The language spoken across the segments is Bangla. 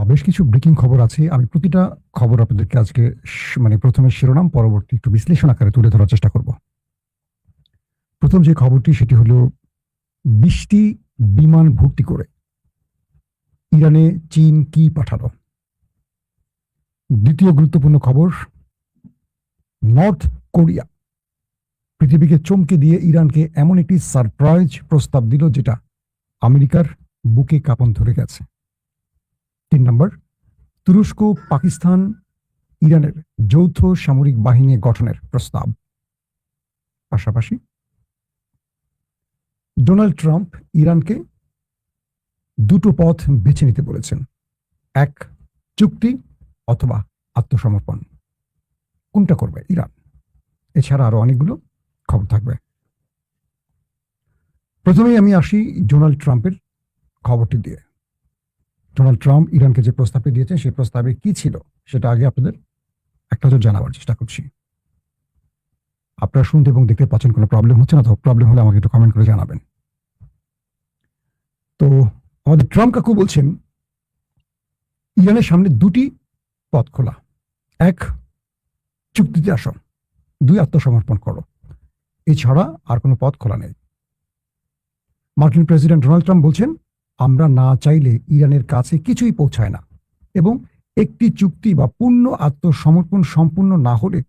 বেশ কিছু ব্রেকিং খবর আছে। আমি প্রতিটা খবর আপনাদেরকে আজকে প্রথমে শিরোনাম, পরবর্তী একটু বিশ্লেষণ আকারে তুলে ধরার চেষ্টা করব। প্রথম যে খবরটি সেটি হলো 20টি বিমান ভর্তি করে ইরানে চীন কি পাঠালো। দ্বিতীয় গুরুত্বপূর্ণ খবর, নর্থ কোরিয়া পৃথিবীকে চমকে দিয়ে ইরানকে এমন একটি সারপ্রাইজ প্রস্তাব দিল যেটা আমেরিকার বুকে কাঁপন ধরে গেছে। 3 নম্বর, তুরস্ক পাকিস্তান ইরানের যৌথ সামরিক বাহিনী গঠনের প্রস্তাব। পাশাপাশি ডোনাল্ড ট্রাম্প ইরানকে দুটো পথ বেছে নিতে বলেছেন, এক চুক্তি অথবা আত্মসমর্পণ। কোনটা করবে ইরান? এছাড়া আরো অনেকগুলো খবর থাকবে। প্রথমেই আমি আসি ডোনাল্ড ট্রাম্পের খবরটি দিয়ে। ডোনাল্ড ট্রাম্প ইরানকে যে প্রস্তাবটি দিয়েছেন সেই প্রস্তাবে কি ছিল সেটা আগে আপনাদের একটা নজর জানাবার চেষ্টা করছি। আপনারা শুনতে এবং দেখতে পাচ্ছেন কোনো প্রবলেম হচ্ছে না তো? প্রবলেম হলে আমাকে একটু কমেন্ট করে জানাবেন। তো আমাদের ট্রাম্প কাকু বলছেন ইরানের সামনে দুটি পথ খোলা, এক চুক্তিতে আসো, 2 আত্মসমর্পণ করো, এছাড়া আর কোনো পথ খোলা নেই। মার্কিন প্রেসিডেন্ট ডোনাল্ড ট্রাম্প বলছেন আমরা না চাইলে ইরানের কাছে কিছুই পৌঁছায় না এবং একটি চুক্তি বা পূর্ণ আত্মসমর্পণ সম্পূর্ণ না হলে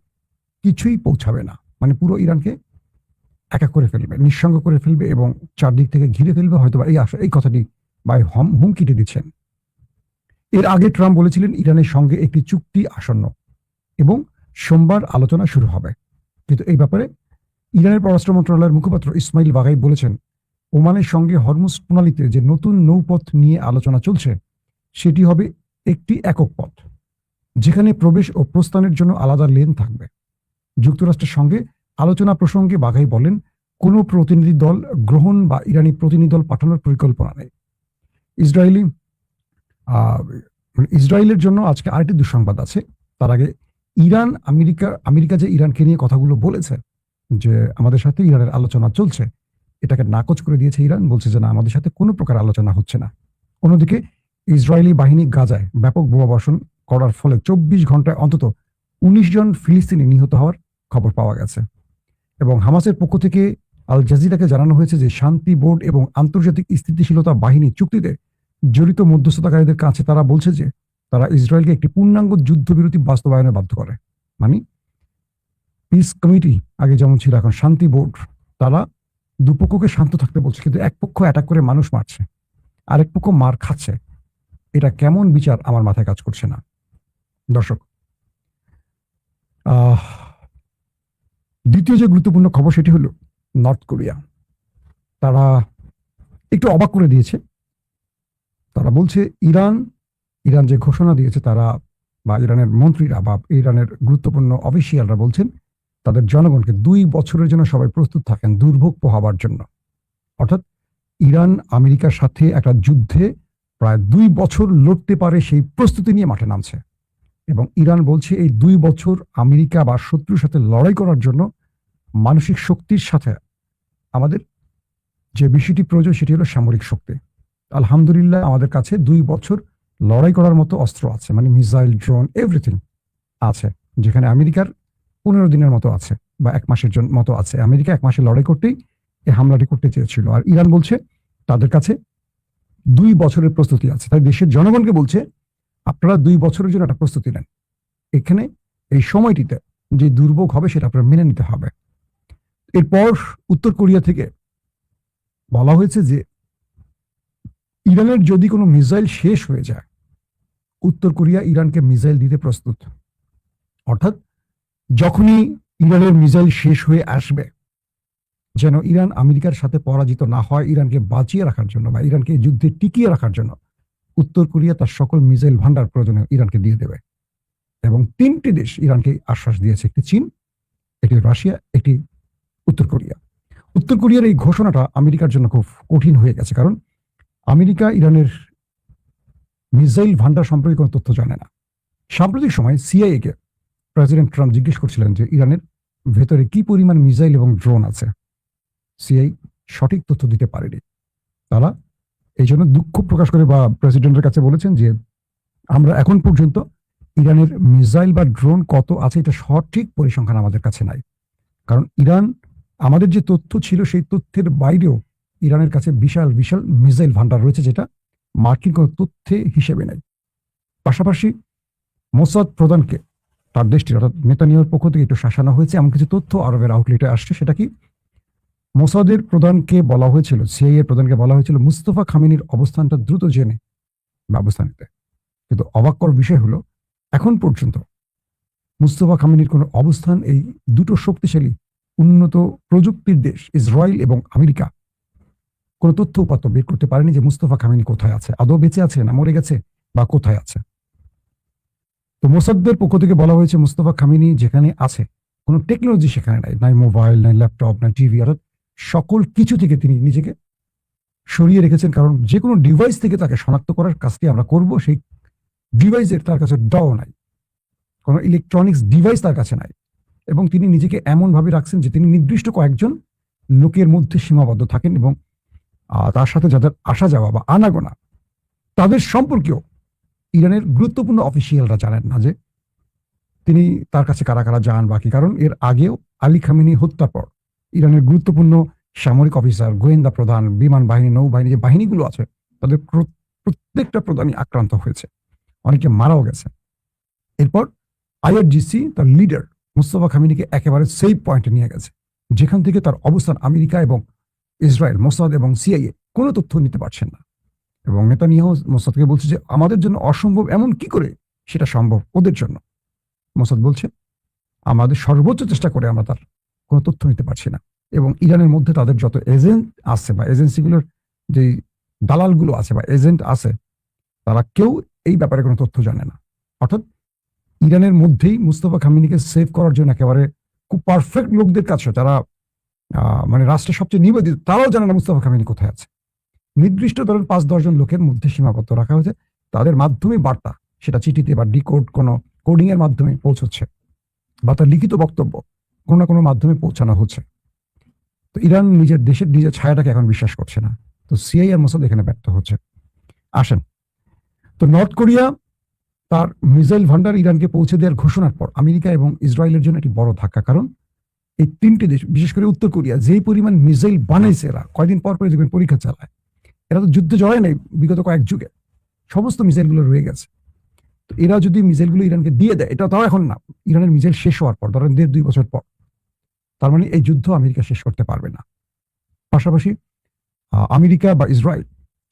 কিছুই পৌঁছাবে না। মানে পুরো ইরানকে একা করে ফেলবে, নিঃসঙ্গ করে ফেলবে এবং চারদিক থেকে ঘিরে ফেলবে, হয়তো এই কথাটি বা হুমকিটি দিচ্ছেন। এর আগে ট্রাম্প বলেছিলেন ইরানের সঙ্গে একটি চুক্তি আসন্ন এবং সোমবার আলোচনা শুরু হবে। কিন্তু এই ব্যাপারে ইরানের পররাষ্ট্র মন্ত্রণালয়ের মুখপাত্র ইসমাইল বাগাই বলেছেন ওমানের সঙ্গে হরমুজ প্রণালীতে যে নতুন নৌপথ নিয়ে আলোচনা চলছে সেটি হবে একটি একক পথ, যেখানে প্রবেশ ও প্রস্থানের জন্য আলাদা লেন থাকবে। যুক্তরাষ্ট্রের সঙ্গে আলোচনা প্রসঙ্গে বাঘাই বলেন কোনো প্রতিনিধি দল গ্রহণ বা ইরানি প্রতিনিধি দল পাঠানোর পরিকল্পনা নেই। ইসরায়েলের জন্য আজকে আরেকটি দুঃসংবাদ আছে। তার আগে আমেরিকা যে ইরানকে নিয়ে কথাগুলো বলেছে যে আমাদের সাথে ইরানের আলোচনা চলছে, এটাকে নাকচ করে দিয়েছে ইরান, বলছে যে না, আমাদের সাথে কোনো প্রকার আলোচনা হচ্ছে না। অন্যদিকে ইসরায়েলি বাহিনী গাজায় ব্যাপক বোমাবর্ষণ করার ফলে 24 ঘন্টায় অন্তত 19 জন ফিলিস্তিনি নিহত হওয়ার খবর পাওয়া গেছে এবং হামাসের পক্ষ থেকে আল জাজিরাকে জানানো হয়েছে যে শান্তি বোর্ড এবং আন্তর্জাতিক স্থিতিশীলতা বাহিনী চুক্তিতে জড়িত মধ্যস্থতাকারীদের কাছে তারা বলছে যে তারা ইসরায়েলকে একটি পূর্ণাঙ্গ যুদ্ধবিরতি বাস্তবায়নে বাধ্য করে। মানে পিস কমিটি আগে যেমন ছিল, এখন শান্তি বোর্ড, তারা দুপক্ষকে শান্ত থাকতে বলছে, কিন্তু এক পক্ষ অ্যাটাক করে মানুষ মারছে, আরেক পক্ষ মার খাচ্ছে। এটা কেমন বিচার আমার মাথায় কাজ করছে না। দর্শক, দ্বিতীয় যে গুরুত্বপূর্ণ খবর সেটি হলো নর্থ কোরিয়া। তারা একটু অবাক করে দিয়েছে। তারা বলছে ইরান যে ঘোষণা দিয়েছে, তারা বা ইরানের মন্ত্রীরা বা ইরানের গুরুত্বপূর্ণ অফিসিয়ালরা বলছেন তাদের জনগণকে 2 বছরের জন্য সবাই প্রস্তুত থাকেন দুর্ভোগ পোহাবার জন্য। অর্থাৎ ইরান আমেরিকার সাথে একটা যুদ্ধে প্রায় 2 বছর লড়তে পারে সেই প্রস্তুতি নিয়ে মাঠে নামছে এবং ইরান বলছে এই 2 বছর আমেরিকা বা শত্রুর সাথে লড়াই করার জন্য মানসিক শক্তির সাথে আমাদের যে বিষয়টি প্রয়োজন সেটি হলো সামরিক শক্তি। আলহামদুলিল্লাহ আমাদের কাছে 2 বছর লড়াই করার মতো অস্ত্র আছে, মানে মিসাইল, ড্রোন, এভরিথিং আছে, যেখানে আমেরিকার 15 দিনের মতো আছে বা 1 মাসের মতো আছে। আমেরিকা 1 মাসে লড়াই করতেই এই হামলাটি করতে চেয়েছিল, আর ইরান বলছে তাদের কাছে 2 বছরের প্রস্তুতি আছে। তাই দেশের জনগণকে বলছে আপনারা 2 বছরের জন্য একটা প্রস্তুতি নেন। এখানে এই সময়টিতে যে দুর্ভোগ হবে সেটা আপনারা মেনে নিতে হবে। এরপর উত্তর কোরিয়া থেকে বলা হয়েছে যে ইরানের যদি কোনো মিসাইল শেষ হয়ে যায়, উত্তর কোরিয়া ইরানকে মিসাইল দিতে প্রস্তুত। অর্থাৎ যখনই ইরানের মিসাইল শেষ হয়ে আসবে, যেন ইরান আমেরিকার সাথে পরাজিত না হয়, ইরানকে বাঁচিয়ে রাখার জন্য বা ইরানকে যুদ্ধে টিকিয়ে রাখার জন্য উত্তর কোরিয়া তার সকল মিসাইল ভান্ডার প্রয়োজনে ইরানকে দিয়ে দেবে। এবং 3টি দেশ ইরানকে আশ্বাস দিয়েছে, একটি চীন, একটি রাশিয়া, একটি উত্তর কোরিয়া। উত্তর কোরিয়ার এই ঘোষণাটা আমেরিকার জন্য খুব কঠিন হয়ে গেছে, কারণ আমেরিকা ইরানের মিসাইল ভান্ডার সম্পর্কে কোনো তথ্য জানে না। সাম্প্রতিক সময় সিআইএ কে প্রেসিডেন্ট ট্রাম্প জিজ্ঞেস করছিলেন যে ইরানের ভেতরে কি পরিমাণ মিসাইল এবং ড্রোন আছে। সিআই সঠিক তথ্য দিতে পারেনি। তারা এই জন্য দুঃখ প্রকাশ করে বা প্রেসিডেন্টের কাছে বলেছেন যে আমরা এখন পর্যন্ত ইরানের মিসাইল বা ড্রোন কত আছে এটা সঠিক পরিসংখ্যান আমাদের কাছে নাই। কারণ ইরান, আমাদের যে তথ্য ছিল সেই তথ্যের বাইরেও ইরানের কাছে বিশাল বিশাল মিসাইল ভান্ডার রয়েছে, যেটা মার্কিন কোনো তথ্যে হিসেবে নেই। পাশাপাশি মোসাদ প্রধানকে তার দেশটির অর্থাৎ নেতানিয়াহুর পক্ষ থেকে একটু শাসানো হয়েছে, এমন কিছু তথ্য আরবের আউটলেটে আসছে। সেটা কি, মোসাদের প্রধানকে বলা হয়েছিল, সিআইএ প্রধানকে বলা হয়েছিল মুস্তফা খামেনির অবস্থানটা দ্রুত জেনে ব্যবস্থা নিতে। কিন্তু অবাক করার বিষয় হলো, এখন পর্যন্ত মুস্তফা খামেনির কোনো অবস্থান এই দুটো শক্তিশালী উন্নত প্রযুক্তির দেশ ইসরায়েল এবং আমেরিকা কোনো তথ্য উপাত্ত বের করতে পারেনি যে মুস্তফা খামেনি কোথায় আছে, আদৌ বেঁচে আছে না মরে গেছে বা কোথায় আছে। তো মোসাদ্দের পক্ষ থেকে বলা হয়েছে মুস্তফা খামেনি যেখানে আছে কোনো টেকনোলজি সেখানে নাই, নাই মোবাইল, নাই ল্যাপটপ, নাই টিভি, অর্থাৎ সকল কিছু থেকে তিনি নিজেকে সরিয়ে রেখেছেন। কারণ যে কোনো ডিভাইস থেকে তাকে শনাক্ত করার কাজটি আমরা করব, সেই ডিভাইসের তার কাছে ডও নাই, কোনো ইলেকট্রনিক্স ডিভাইস তার কাছে নাই। এবং তিনি নিজেকে এমনভাবে রাখছেন যে তিনি নির্দিষ্ট কয়েকজন লোকের মধ্যে সীমাবদ্ধ থাকেন এবং তার সাথে যাদের আসা যাওয়া বা আনাগোনা তাদের সম্পর্কেও ইরানের গুরুত্বপূর্ণ অফিসিয়ালরা জানেন না যে তিনি তার কাছে কারা কারা যান বাকি। কারণ এর আগেও আলী খামেনি হত্যার পর ইরানের গুরুত্বপূর্ণ সামরিক অফিসার, গোয়েন্দা প্রধান, বিমান বাহিনী, নৌবাহিনী যে বাহিনীগুলো আছে তাদের প্রত্যেকটা প্রধানই আক্রান্ত হয়েছে, অনেকে মারাও গেছে। এরপর আইআরজিসি তার লিডার মুস্তফা খামেনিকে একেবারে সেফ পয়েন্টে নিয়ে গেছে, যেখান থেকে তার অবস্থান আমেরিকা এবং ইসরায়েল, মোসাদ এবং সিআইএ কোনো তথ্য নিতে পারছেন না। এবং নেতানিয়াহু মোসাদকে বলছে যে আমাদের জন্য অসম্ভব এমন কি করে সেটা সম্ভব ওদের জন্য। মোসাদ বলছে আমাদের সর্বোচ্চ চেষ্টা করে আমরা তার কোনো তথ্য নিতে পারছি না। এবং ইরানের মধ্যে তাদের যত এজেন্ট আছে বা এজেন্সিগুলোর যে দালালগুলো আছে বা এজেন্ট আছে, তারা কেউ এই ব্যাপারে কোনো তথ্য জানে না। অর্থাৎ ইরানের মধ্যেই মুস্তফা খামেনিকে সেভ করার জন্য একেবারে খুব পারফেক্ট লোকদের কাছে, যারা মানে রাষ্ট্রের সবচেয়ে নিবেদিত, তারাও জানে না মুস্তফা খামেনি কোথায় আছে। নির্দিষ্ট ধরেন 5-10 জন লোকের মধ্যে সীমাবদ্ধ রাখা হয়েছে, তাদের মাধ্যমে বার্তা, সেটা চিঠিতে বা ডিকোড কোনো কোডিং এর মাধ্যমে পৌঁছচ্ছে বা তার লিখিত বক্তব্য কোনো না কোনো মাধ্যমে পৌঁছানো হচ্ছে। তো ইরান নিজের দেশের নিজের ছায়াটাকে এখন বিশ্বাস করছে না। তো সিআইএ আর মোসাদ এখানে ব্যর্থ হচ্ছে। আসেন, তো নর্থ কোরিয়া তার মিসাইল ভান্ডার ইরানকে পৌঁছে দেওয়ার ঘোষণার পর আমেরিকা এবং ইসরায়েলের জন্য একটি বড় ধাক্কা। কারণ এই তিনটি দেশ, বিশেষ করে উত্তর কোরিয়া, যেই পরিমাণ মিসাইল বানাইছে, এরা কয়দিন পর পরে দেখবেন পরীক্ষা চালায়। এরা তো যুদ্ধে জড়ায় নাই বিগত কয়েক যুগে, সমস্ত মিসাইলগুলো রয়ে গেছে। তো এরা যদি মিসাইলগুলো ইরানকে দিয়ে দেয়, এটা তাও এখন না, ইরানের মিসাইল শেষ হওয়ার পর, ধরেন 1.5-2 বছর পর, তার মানে এই যুদ্ধ আমেরিকা শেষ করতে পারবে না। পাশাপাশি আমেরিকা বা ইসরায়েল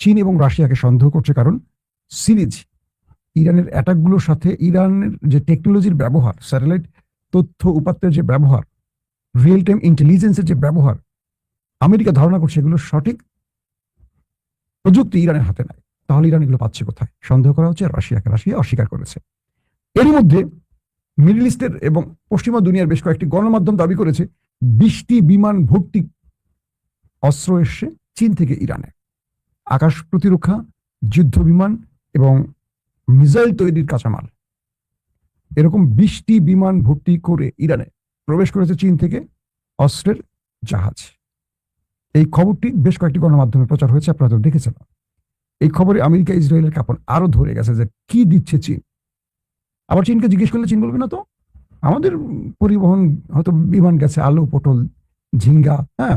চীন এবং রাশিয়াকে সন্দেহ করছে, কারণ সিরিজ ইরানের অ্যাটাকগুলোর সাথে ইরানের যে টেকনোলজির ব্যবহার, স্যাটেলাইট তথ্য উপাত্তের যে ব্যবহার, রিয়েল টাইম ইন্টেলিজেন্সের যে ব্যবহার, আমেরিকা ধারণা করছে এগুলো সঠিক প্রযুক্তি ইরানের হাতে নাই। তাহলে ইরান এগুলো পাচ্ছে কোথায়? সন্দেহ করা হচ্ছে রাশিয়াকে। রাশিয়া অস্বীকার করেছে। এরই মধ্যে মিডল ইস্টের এবং পশ্চিমা দুনিয়ার বেশ কয়েকটি গণমাধ্যম দাবি করেছে 20টি বিমান ভর্তি অস্ত্র এসছে চীন থেকে ইরানে। আকাশ প্রতিরক্ষা, যুদ্ধ বিমান এবং মিসাইল তৈরির কাঁচামাল, এরকম 20টি বিমান ভর্তি করে ইরানে প্রবেশ করেছে চীন থেকে অস্ত্রের জাহাজ। এই খবরটি বেশ কয়েকটি গণমাধ্যমে প্রচার হয়েছে, আপনারা তো দেখেছেন। এই খবরে আমেরিকা ইসরায়েলের কাঁপন আরো ধরে গেছে যে কি দিচ্ছে চীন। আবার চীনকে জিজ্ঞেস করলে চীন বলবে না তো আমাদের পরিবহন হয়তো বিমান গেছে আলু, পটল, ঝিঙ্গা, হ্যাঁ,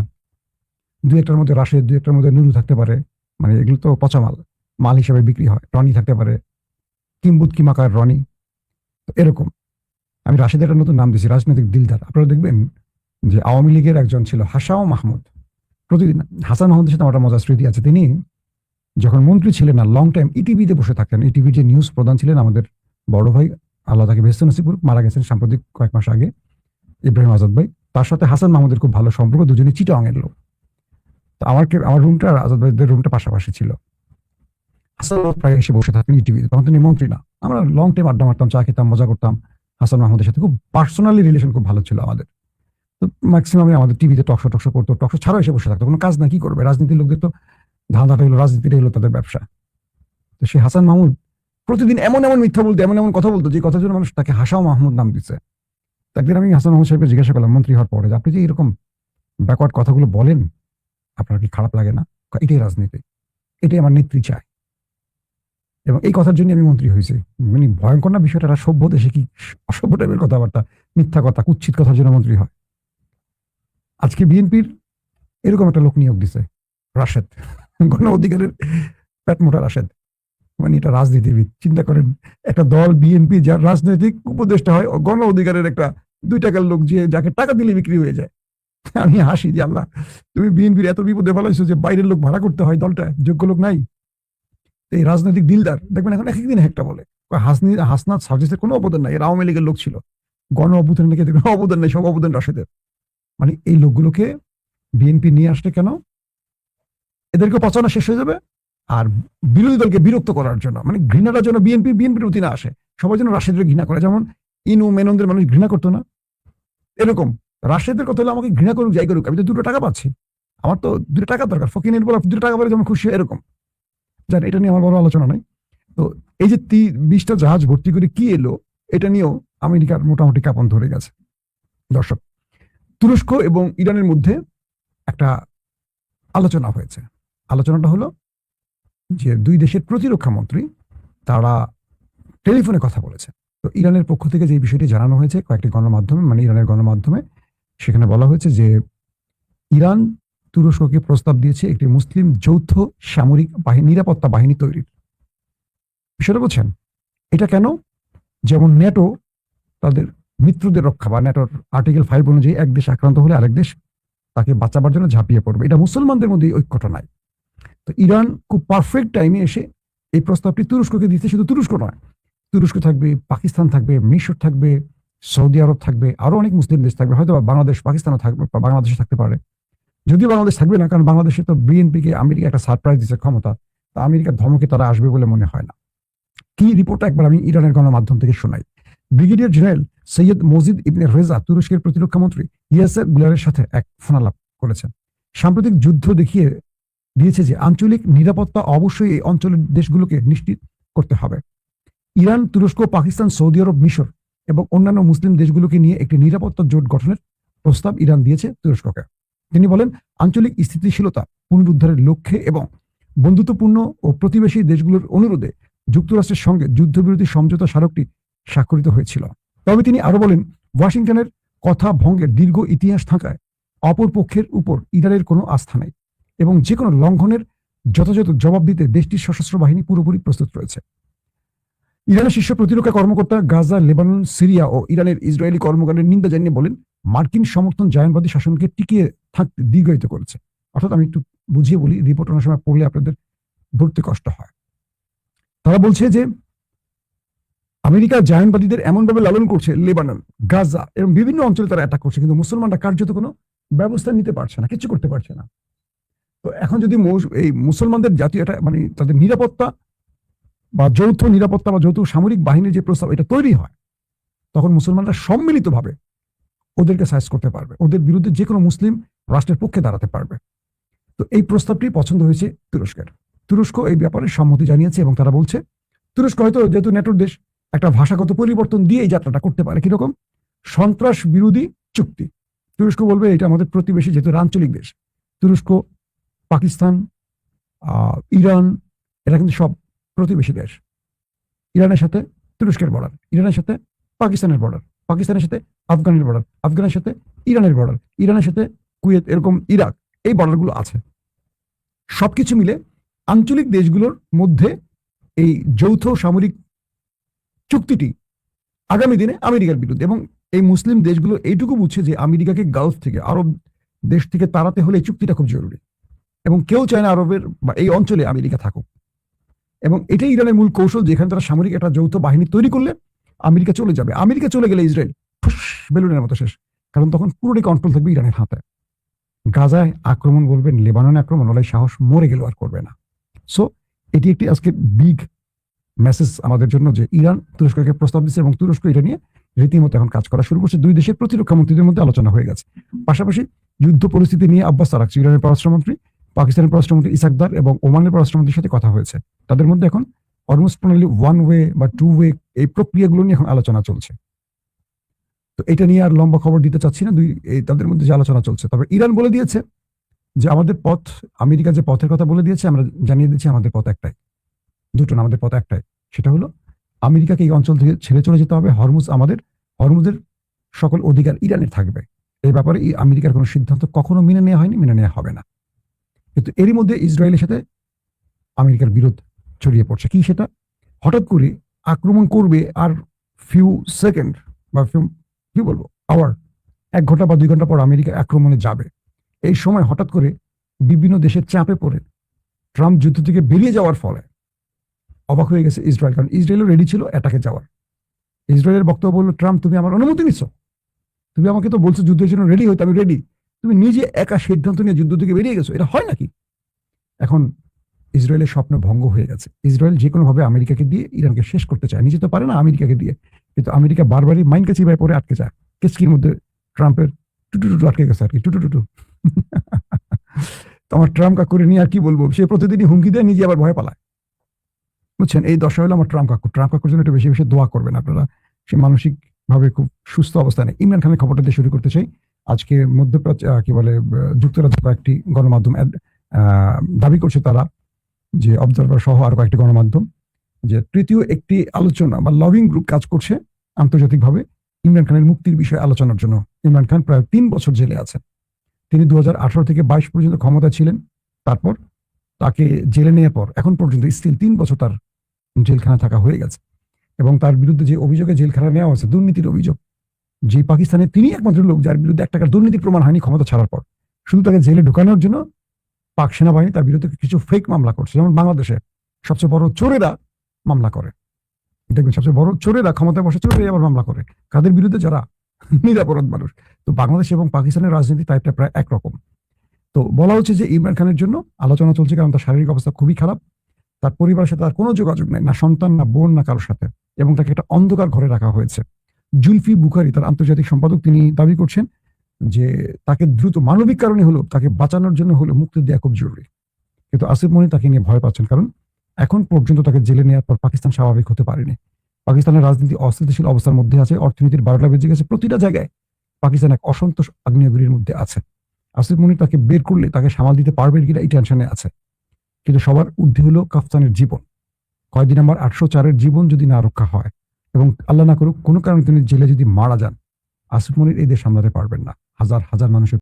2-1টার মধ্যে রাশের, 2-1টার মধ্যে নুরু থাকতে পারে, মানে এগুলো তো পচা মাল, মাল হিসেবে বিক্রি হয়। রনি থাকতে পারে, কিম্বুত কিমাকার রনি, এরকম। আমি রাশেদের একটা নতুন নাম দিয়েছি, রাজনৈতিক দিলদার। আপনারা দেখবেন যে আওয়ামী লীগের একজন ছিল হাসাও মাহমুদ, প্রতিদিন হাসান মাহমুদের সাথে আমার মজার স্মৃতি আছে। তিনি যখন মন্ত্রী ছিলেন না, লং টাইম ইটিভিতে বসে থাকতেন। ইটিভির যে নিউজ প্রধান ছিলেন আমাদের বড় ভাই, আল্লাহ তাকে বেহেশতে নসিব করুক, মারা গেছেন সাম্প্রতিক কয়েক মাস আগে, ইব্রাহিম আজাদ ভাই। তার সাথে হাসান মাহমুদের খুব ভালো সম্পর্ক, দুজনে চিটাগাং এর লোক। তো আমার রুমটা আর আজাদ ভাইদের রুমটা পাশাপাশি ছিল। হাসান প্রায় এসে বসে থাকতেন ইটিভিতে, তখন তিনি মন্ত্রী না। আমরা লং টাইম আড্ডা মারতাম, চা খেতাম, মজা করতাম। হাসান মাহমুদের সাথে খুব পার্সোনালি রিলেশন খুব ভালো ছিল আমাদের। তো ম্যাক্সিমামে আমাদের টিভিতে টকশো করতো, টকশো ছাড়াও এসে বসে থাকতো, কোনো কাজ না, কি করবে? রাজনীতির লোকদের তো ধাঁধাটা হলো, রাজনীতিটা হলো তাদের ব্যবসা। তো সেই হাসান মাহমুদ প্রতিদিন এমন এমন মিথ্যা বলতো, এমন এমন কথা বলতো, যে কথার জন্য মানুষ তাকে হাসাও মাহমুদ নাম দিচ্ছে। একদিন আমি হাসান মাহমুদ সাহেবকে জিজ্ঞাসা করলাম মন্ত্রী হওয়ার পরে, আপনি যে এরকম ব্যাকওয়ার্ড কথাগুলো বলেন, আপনার কি খারাপ লাগে না? এটাই রাজনীতি, এটাই আমার নেত্রী চায়। এবং এই কথার জন্য আমি মন্ত্রী হয়েছি। মানে ভয়ঙ্কর না বিষয়টা? একটা সভ্য দেশে কি অসভ্য টাইপের কথাবার্তা, মিথ্যা কথা, কুৎসিত কথার জন্য মন্ত্রী হয়? আজকে বিএনপির এরকম একটা লোক নিয়োগ দিছে, রাশেদ, গণ অধিকারের পেট মোটা রাশেদ। মানে এটা রাজনীতিবিদ, চিন্তা করেন, একটা দল বিএনপি যার রাজনৈতিক উপদেষ্টা হয় গণ অধিকারের একটা 2 টাকার লোক, যে যাকে টাকা দিলে বিক্রি হয়ে যায়। আমি হাসি যে আল্লাহ, তুমি বিএনপির এত বিপদে ফেলাইছো যে বাইরের লোক ভাড়া করতে হয়, দলটা যোগ্য লোক নাই। এই রাজনৈতিক দিলদার দেখবেন এখন এক একদিন একটা বলে হাসনাত সার্জিসের কোনো অবদান নাই, এর আওয়ামী লীগের লোক ছিল, গণ অভ্যুত্থানে নাকি এদের কোনো অবদান নেই, সব অবদান রাশেদের। মানে এই লোকগুলোকে বিএনপি নিয়ে আসলে কেন? এদেরকে পচানো শেষ হয়ে যাবে, আর বিরোধী দলকে বিরক্ত করার জন্য, মানে ঘৃণাটা যেন বিএনপির প্রতি না আসে, সবাই যেন রাশেদের ঘৃণা করে। যেমন ইনু মেননদের মানুষ ঘৃণা করতো না, এরকম রাশেদের কথা হলে আমাকে ঘৃণা করুক, যাই করুক, আমি তো 2 টাকা পাচ্ছি, আমার তো 2 টাকা দরকার, ফকিনের বলা 2 টাকা পেলে যেমন খুশি, এরকম। জান, এটা নিয়ে আমার বড় আলোচনা নাই। তো এই যে 20টা জাহাজ ভর্তি করে কি এলো, এটা নিয়েও আমেরিকার মোটামুটি কাঁপন ধরে গেছে। দর্শক, তুরস্ক এবং ইরানের মধ্যে একটা আলোচনা হয়েছে। আলোচনাটা হলো যে 2 দেশের প্রতিরক্ষা মন্ত্রী তারা টেলিফোনে কথা বলেছে। তো ইরানের পক্ষ থেকে যে বিষয়টি জানানো হয়েছে কয়েকটি গণমাধ্যমে, মানে ইরানের গণমাধ্যমে, সেখানে বলা হয়েছে যে ইরান তুরস্ককে প্রস্তাব দিয়েছে একটি মুসলিম যৌথ সামরিক বাহিনী, নিরাপত্তা বাহিনী তৈরির। বিষয়টা বলছেন, এটা কেন? যেমন ন্যাটো তাদের মিত্রদের রক্ষা, বা ন্যাটোর আর্টিকেল 5 অনুযায়ী এক দেশ আক্রান্ত হলে আরেক দেশ তাকে বাঁচাবার জন্য ঝাঁপিয়ে পড়বে, এটা মুসলমানদের মধ্যে ঐক্যটা নাই। তো ইরান খুব পারফেক্ট টাইমে এসে এই প্রস্তাবটি তুরস্ককে দিতে, শুধু তুরস্ক নয়, তুরস্ক থাকবে, পাকিস্তান থাকবে, মিশর থাকবে, সৌদি আরব থাকবে, আরো অনেক মুসলিম দেশ থাকবে, হয়তো বাংলাদেশ, পাকিস্তানও থাকবে, বাংলাদেশে থাকতে পারে। যদিও বাংলাদেশ থাকবে না, কারণ বাংলাদেশে তো বিএনপিকে আমেরিকা একটা সারপ্রাইজ দিচ্ছে ক্ষমতা, তা আমেরিকার ধমকে তারা আসবে বলে মনে হয় না। কি রিপোর্টটা একবার আমি ইরানের গণমাধ্যম থেকে শোনাই। ব্রিগেডিয়ার জেনারেল সৈয়দ মজিদ ইবনে রেজা তুরস্কের প্রতিরক্ষা মন্ত্রী ইয়াসের গুলারের সাথে এক ফোনালাপ করেছেন। সাম্প্রতিক যুদ্ধ দেখিয়ে দিয়েছে যে আঞ্চলিক নিরাপত্তা অবশ্যই এই অঞ্চলের দেশগুলোকে নিশ্চিত করতে হবে। ইরান, তুরস্ক, পাকিস্তান, সৌদি আরব, মিশর এবং অন্যান্য মুসলিম দেশগুলোকে নিয়ে একটি নিরাপত্তা জোট গঠনের প্রস্তাব ইরান দিয়েছে তুরস্ককে। তিনি বলেন, আঞ্চলিক স্থিতিশীলতা পুনরুদ্ধারের লক্ষ্যে এবং বন্ধুত্বপূর্ণ ও প্রতিবেশী দেশগুলোর অনুরোধে যুক্তরাষ্ট্রের সঙ্গে যুদ্ধবিরতি সমঝোতা স্মারকটি স্বাক্ষরিত হয়েছিল। তবে তিনি আরো বলেন, ওয়াশিংটনের কথা ভঙ্গের দীর্ঘ ইতিহাস থাকায় অপর পক্ষের উপর ইরানের কোনো আস্থা নেই এবং যে কোনো লঙ্ঘনের যথাযথ জবাব দিতে দেশটির সশস্ত্র বাহিনী পুরোপুরি প্রস্তুত রয়েছে। ইরানের শীর্ষ প্রতিরক্ষা কর্মকর্তা গাজা, লেবানন, সিরিয়া ও ইরানের ইসরায়েলি কর্মকাণ্ডের নিন্দা জানিয়ে বলেন, মার্কিন সমর্থন জায়নবাদী শাসনকে টিকিয়ে থাকতে দীর্ঘায়িত করেছে। অর্থাৎ আমি একটু বুঝিয়ে বলি, রিপোর্ট অনেক সময় পড়লে আপনাদের ধরতে কষ্ট হয়। তারা বলছে যে আমেরিকা জায়নবাদীদের এমনভাবে লালন করছে, লেবানন, গাজা এবং বিভিন্ন অঞ্চলে তারা অ্যাটাক করছে, কিন্তু মুসলমানরা কার্যত কোনো ব্যবস্থা নিতে পারছে না, কিছু করতে পারছে না। তো এখন যদি এই মুসলমানদের জাতীয় এটা, মানে তাদের নিরাপত্তা বা যৌথ নিরাপত্তা বা যৌথ সামরিক বাহিনীর যে প্রস্তাব এটা তৈরি হয়, তখন মুসলমানরা সম্মিলিতভাবে ওদেরকে সাইজ করতে পারবে, ওদের বিরুদ্ধে যে কোনো মুসলিম রাষ্ট্রের পক্ষে দাঁড়াতে পারবে। তো এই প্রস্তাবটি পছন্দ হয়েছে তুরস্কের। তুরস্ক এই ব্যাপারে সম্মতি জানিয়েছে এবং তারা বলছে, তুরস্ক হয়তো যেহেতু ন্যাটোর দেশ, একটা ভাষাগত পরিবর্তন দিয়ে এই যাত্রাটা করতে পারে। কিরকম? সন্ত্রাস বিরোধী চুক্তি। তুরস্ক বলবে এটা আমাদের প্রতিবেশী, যেহেতু আঞ্চলিক দেশ, তুরস্ক, পাকিস্তান, ইরান, এরা কিন্তু সব প্রতিবেশী দেশ। ইরানের সাথে তুরস্কের বর্ডার, ইরানের সাথে পাকিস্তানের বর্ডার, পাকিস্তানের সাথে আফগানের বর্ডার, আফগানের সাথে ইরানের বর্ডার, ইরানের সাথে কুয়েত, এরকম ইরাক, এই বর্ডারগুলো আছে। সবকিছু মিলে আঞ্চলিক দেশগুলোর মধ্যে এই যৌথ সামরিক চুক্তিটি আগামী দিনে আমেরিকার বিরুদ্ধে, এবং এই মুসলিম দেশগুলো এইটুকু বুঝছে যে আমেরিকাকে গালফ থেকে, আরব দেশ থেকে তাড়াতে হলে এই চুক্তিটা খুব জরুরি, এবং কেউ চায় না আরবের বা এই অঞ্চলে আমেরিকা থাকুক। এবং এটাই ইরানের মূল কৌশল, যেখানে তারা সামরিক একটা যৌথ বাহিনী তৈরি করলে আমেরিকা চলে যাবে, আমেরিকা চলে গেলে ইসরায়েল বেলুনের মতো শেষ, কারণ তখন পুরোটাই কন্ট্রোল থাকবে ইরানের হাতে। গাজায় আক্রমণ বলবেন, লেবাননে আক্রমণ, ওলাই সাহস মরে গেল আর করবে না। সো এটি একটি আজকে বিগ মেসেজ আমাদের জন্য যে ইরান তুরস্ককে প্রস্তাব দিচ্ছে এবং তুরস্ক এটা নিয়ে রীতিমতো এখন কাজ করা শুরু করছে। 2 দেশের প্রতিরক্ষা মন্ত্রীদের মধ্যে আলোচনা হয়ে গেছে। পাশাপাশি যুদ্ধ পরিস্থিতি নিয়ে আব্বাস আরাকচি, ইরানের পররাষ্ট্রমন্ত্রী, পাকিস্তানের পররাষ্ট্রমন্ত্রী ইসাকদার এবং ওমানের পররাষ্ট্রমন্ত্রীর সাথে কথা হয়েছে। তাদের মধ্যে এখন অলমোস্ট প্রণালী 1 ওয়ে বা 2 ওয়ে, এই প্রক্রিয়াগুলো নিয়ে এখন আলোচনা চলছে। তো এটা নিয়ে আর লম্বা খবর দিতে চাচ্ছি না, তাদের মধ্যে যে আলোচনা চলছে। তবে ইরান বলে দিয়েছে যে আমাদের পথ, আমেরিকা যে পথের কথা বলে দিয়েছে, আমরা জানিয়ে দিচ্ছি আমাদের পথ একটাই, দুটো না, আমাদের পথ একটাই, সেটা হলো আমেরিকাকে এই অঞ্চল থেকে ছেড়ে চলে যেতে হবে। হরমুজের সকল অধিকার ইরানের থাকবে। এই ব্যাপারে এই আমেরিকার কোনো সিদ্ধান্ত কখনো মেনে নেওয়া হয়নি, মেনে নেওয়া হবে না। কিন্তু এরই মধ্যে ইসরায়েলের সাথে আমেরিকার বিরোধ ছড়িয়ে পড়ছে। কি সেটা? হঠাৎ করে আক্রমণ করবে আর ফিউ সেকেন্ড বা কি বলবো আওয়ার, 1 ঘন্টা বা 2 ঘন্টা পর আমেরিকা আক্রমণে যাবে। এই সময় হঠাৎ করে বিভিন্ন দেশের চাপে পড়ে ট্রাম্প যুদ্ধ থেকে বেরিয়ে যাওয়ার ফলে অবাক হয়ে গেছে ইসরায়েল, কারণ ইসরায়েলও রেডি ছিল অ্যাটাকে যাওয়ার। ইসরায়েলের বক্তব্য বললো, ট্রাম্প তুমি আমার অনুমতি নিচ্ছ, তুমি আমাকে তো বলছো যুদ্ধের জন্য রেডি হইতে, আমি রেডি, তুমি নিজে একা সিদ্ধান্ত নিয়ে যুদ্ধ থেকে বেরিয়ে গেছো, এটা হয় নাকি? এখন ইসরায়েলের স্বপ্ন ভঙ্গ হয়ে গেছে। ইসরায়েল যে কোনো ভাবে আমেরিকাকে দিয়ে ইরানকে শেষ করতে চায়, নিজে তো পারে না আমেরিকাকে দিয়ে, কিন্তু আমেরিকা বারবারই মাইনকে চিবায় পরে আটকে যায়। কেচকির মধ্যে ট্রাম্পের টুটু আটকে গেছে আর কি, টুটু। তো আমার ট্রাম্প কাকুরে নিয়ে আর কি বলবো, সে প্রতিদিনই হুমকি দেয়, নিজে আবার ভয় পালায়। বুঝছেন, এই দশা হলো আমার ট্রাম্প কাকুর জন্য একটু বেশি বেশি দোয়া করবেন আপনারা। সে মানসিক ভাবে খুব সুস্থ অবস্থায় নেই। ইমরান খানের খবরটা দিয়ে শুরু করতে চাই। আজকে মধ্যপ্রাচ্য কি বলে যুক্তরাজ্যের কয়েকটি গণমাধ্যম দাবি করছে তারা, যে অবজারভার সহ আরো কয়েকটি গণমাধ্যম, যে তৃতীয় একটি আলোচনা বা লবিং গ্রুপ কাজ করছে আন্তর্জাতিকভাবে ইমরান খানের মুক্তির বিষয়ে আলোচনার জন্য। ইমরান খান প্রায় 3 বছর জেলে আছেন। তিনি 2018 থেকে 22 পর্যন্ত ক্ষমতা ছিলেন। তারপর তাকে জেলে নেওয়ার পর এখন পর্যন্ত স্টিল 3 বছর তার জেলখানা থাকা হয়ে গেছে। এবং তার বিরুদ্ধে যে অভিযোগে জেলখানা নেওয়া হয়েছে, দুর্নীতির অভিযোগ, যে পাকিস্তানে তিনি একমাত্র লোক যার বিরুদ্ধে 1 টাকার দুর্নীতির প্রমাণ হয়নি ক্ষমতা ছাড়ার পর। শুধু তাকে জেলে ঢোকানোর জন্য পাক সেনাবাহিনী তার বিরুদ্ধে কিছু ফেক মামলা করছে। যেমন বাংলাদেশে সবচেয়ে বড় চোরেরা মামলা করে, দেখবেন সবচেয়ে বড় চোরেরা ক্ষমতায় বসে চোরেই আবার মামলা করে, কাদের বিরুদ্ধে? যারা নিরাপরাধ মানুষ। তো বাংলাদেশ এবং পাকিস্তানের রাজনীতি টাইপটা প্রায় একরকম। তো বলা হচ্ছে যে ইমরান খানের জন্য আলোচনা চলছে, কারণ তার শারীরিক অবস্থা খুবই খারাপ, তার পরিবারের সাথে তার কোনো যোগাযোগ নেই, না সন্তান, না বোন, না কারোর সাথে, এবং তাকে একটা অন্ধকার ঘরে রাখা হয়েছে। জুলফি বুখারি, তার আন্তর্জাতিক সম্পাদক, তিনি দাবি করছেন যে তাকে দ্রুত মানবিক কারণে হলো, তাকে বাঁচানোর জন্য হলো মুক্তি দেওয়া খুব জরুরি। কিন্তু আসিফ মনির তাকে নিয়ে ভয় পাচ্ছেন, কারণ এখন পর্যন্ত তাকে জেলে নেওয়ার পর পাকিস্তান স্বাভাবিক হতে পারেনি। পাকিস্তানের রাজনীতি অস্থিতিশীল অবস্থার মধ্যে আছে, অর্থনীতির 12টা বেজে গেছে, প্রতিটা জায়গায় পাকিস্তান এক অসন্তোষ আগ্নেয়গিরির মধ্যে আছে। আসিফ মনির তাকে বের করলে তাকে সামাল দিতে পারবেন কিনা এই টেনশনে আছে। কিন্তু সবার ঊর্ধ্বে হলো কাফতানের জীবন। কয়দিন আমার 804-এর জীবন যদি না রক্ষা হয়, এবং আল্লাহ না করুক কোনো কারণে তিনি জেলে যদি মারা যান, আসিফ মনির এই দেশ সামলাতে পারবেন না। হাজার হাজার মানুষের